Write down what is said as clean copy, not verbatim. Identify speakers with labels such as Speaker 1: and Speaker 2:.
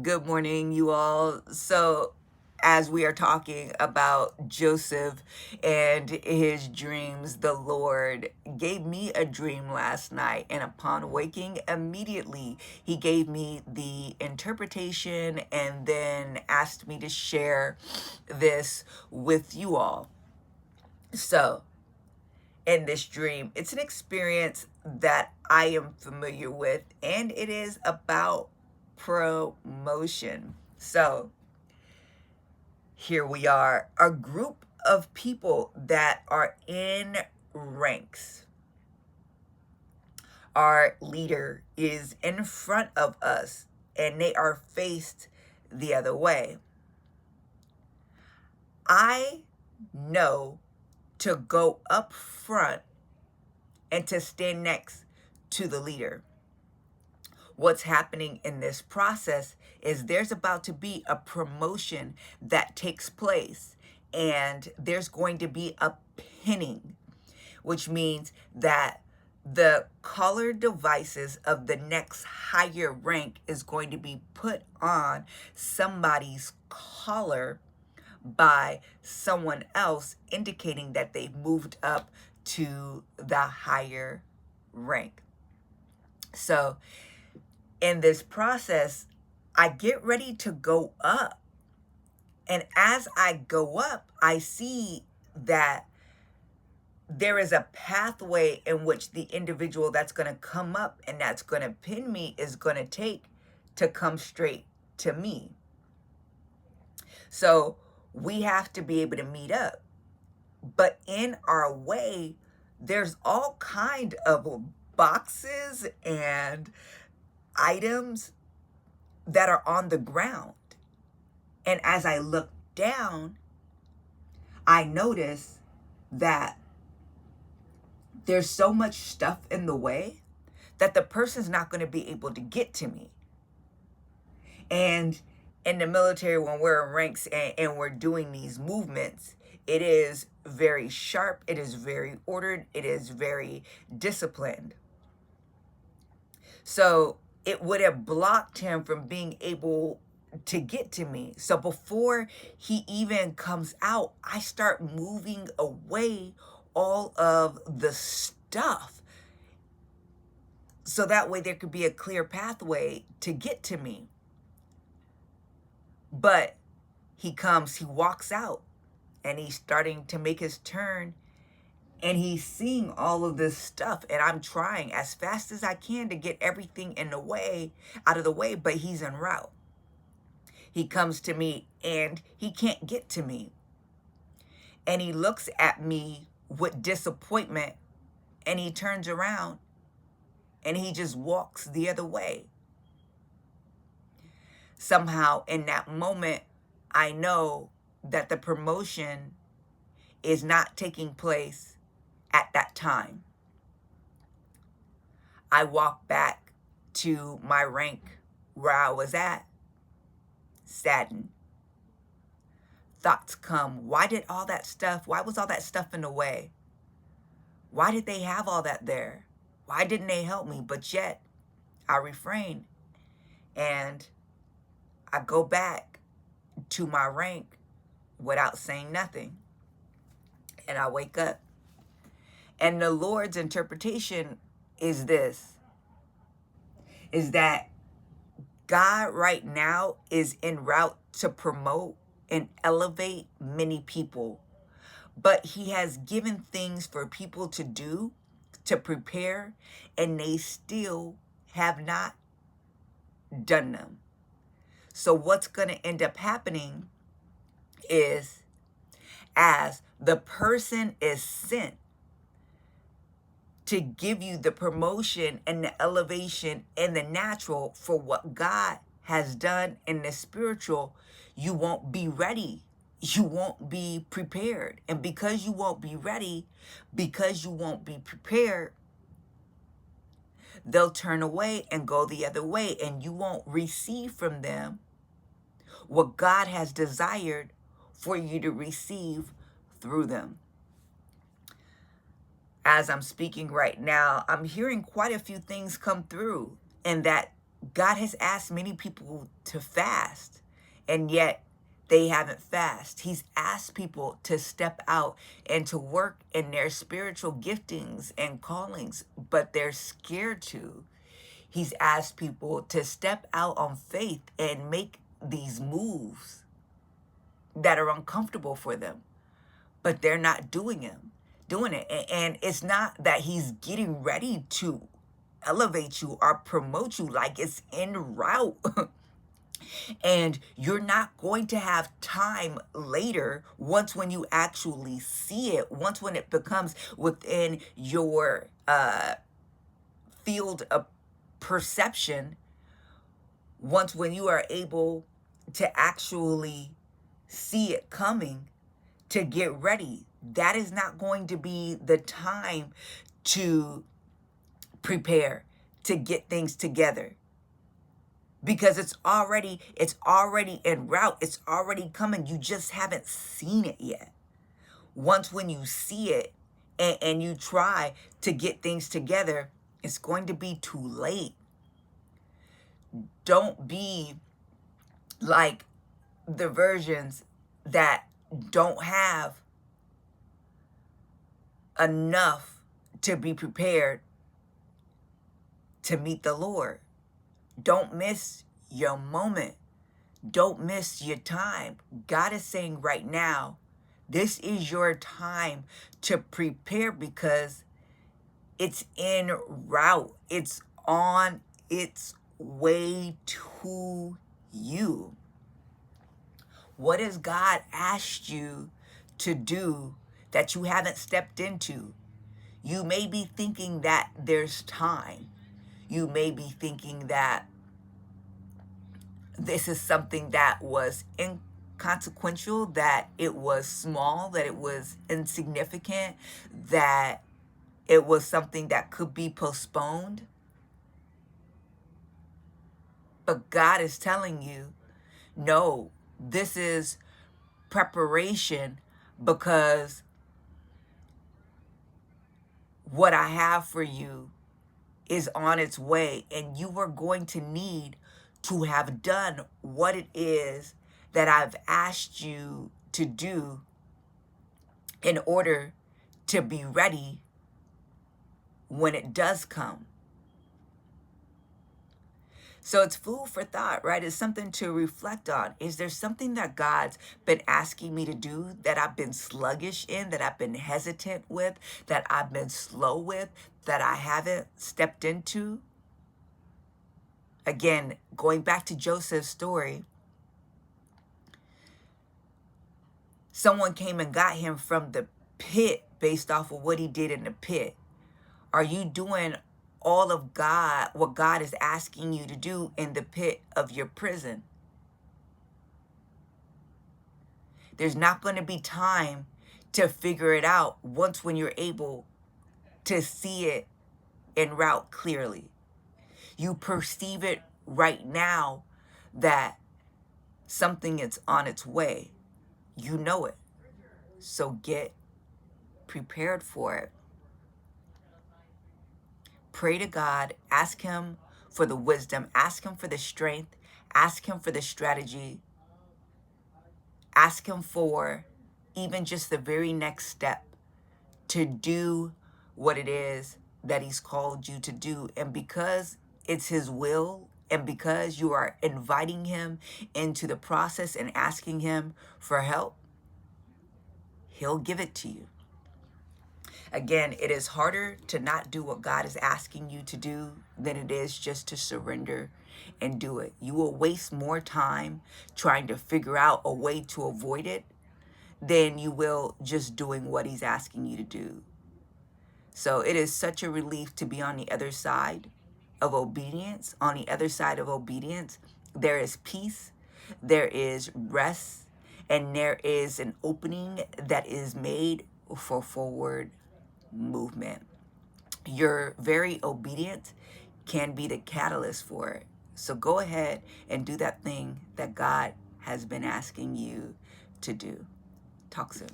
Speaker 1: Good morning, you all. So, as we are talking about Joseph and his dreams, the Lord gave me a dream last night, and upon waking immediately, He gave me the interpretation and then asked me to share this with you all. So, in this dream, it's an experience that I am familiar with, and it is about promotion. So, here we are, a group of people that are in ranks. Our leader is in front of us, and they are faced the other way. I know to go up front and to stand next to the leader. What's happening in this process is there's about to be a promotion that takes place, and there's going to be a pinning, which means that the collar devices of the next higher rank is going to be put on somebody's collar by someone else, indicating that they've moved up to the higher rank. So in this process, I get ready to go up. And as I go up, I see that there is a pathway in which the individual that's going to come up and that's going to pin me is going to take to come straight to me. So we have to be able to meet up. But in our way, there's all kind of boxes and items that are on the ground. And as I look down, I notice that there's so much stuff in the way that the person's not going to be able to get to me. And in the military, when we're in ranks and we're doing these movements, it is very sharp, it is very ordered, it is very disciplined. So it would have blocked him from being able to get to me. So before he even comes out, I start moving away all of the stuff, so that way there could be a clear pathway to get to me. But he comes, he walks out, and he's starting to make his turn, and he's seeing all of this stuff, and I'm trying as fast as I can to get everything out of the way, but he's en route. He comes to me and he can't get to me. And he looks at me with disappointment, and he turns around and he just walks the other way. Somehow in that moment, I know that the promotion is not taking place at that time. I walk back to my rank where I was at, saddened. Thoughts come, why was all that stuff in the way? Why did they have all that there? Why didn't they help me? But yet, I refrain, and I go back to my rank without saying nothing. And I wake up. And the Lord's interpretation is this, is that God right now is en route to promote and elevate many people. But he has given things for people to do, to prepare, and they still have not done them. So what's going to end up happening is, as the person is sent to give you the promotion and the elevation and the natural for what God has done in the spiritual, you won't be ready. You won't be prepared. And because you won't be ready, because you won't be prepared, they'll turn away and go the other way, and you won't receive from them what God has desired for you to receive through them. As I'm speaking right now, I'm hearing quite a few things come through, and that God has asked many people to fast, and yet they haven't fasted. He's asked people to step out and to work in their spiritual giftings and callings, but they're scared to. He's asked people to step out on faith and make these moves that are uncomfortable for them, but they're not doing it. And it's not that he's getting ready to elevate you or promote you, like it's en route. And you're not going to have time later, once when you actually see it, once when it becomes within your field of perception, once when you are able to actually see it coming, to get ready. That is not going to be the time to prepare, to get things together, because it's already en route. It's already coming. You just haven't seen it yet. Once when you see it and you try to get things together, it's going to be too late. Don't be like the versions that don't have enough to be prepared to meet the Lord. Don't miss your moment. Don't miss your time. God is saying right now, this is your time to prepare, because it's en route. It's on its way to you. What has God asked you to do that you haven't stepped into? You may be thinking that there's time. You may be thinking that this is something that was inconsequential, that it was small, that it was insignificant, that it was something that could be postponed. But God is telling you, no, this is preparation, because what I have for you is on its way, and you are going to need to have done what it is that I've asked you to do in order to be ready when it does come. So it's food for thought, right? It's something to reflect on. Is there something that God's been asking me to do that I've been sluggish in, that I've been hesitant with, that I've been slow with, that I haven't stepped into? Again, going back to Joseph's story, someone came and got him from the pit based off of what he did in the pit. Are you doing all of God, what God is asking you to do in the pit of your prison? There's not going to be time to figure it out once when you're able to see it en route clearly. You perceive it right now that something is on its way. You know it. So get prepared for it. Pray to God. Ask him for the wisdom. Ask him for the strength. Ask him for the strategy. Ask him for even just the very next step to do what it is that he's called you to do. And because it's his will, and because you are inviting him into the process and asking him for help, he'll give it to you. Again, it is harder to not do what God is asking you to do than it is just to surrender and do it. You will waste more time trying to figure out a way to avoid it than you will just doing what he's asking you to do. So it is such a relief to be on the other side of obedience. On the other side of obedience, there is peace, there is rest, and there is an opening that is made for forward movement. Your very obedience can be the catalyst for it. So go ahead and do that thing that God has been asking you to do. Talk soon.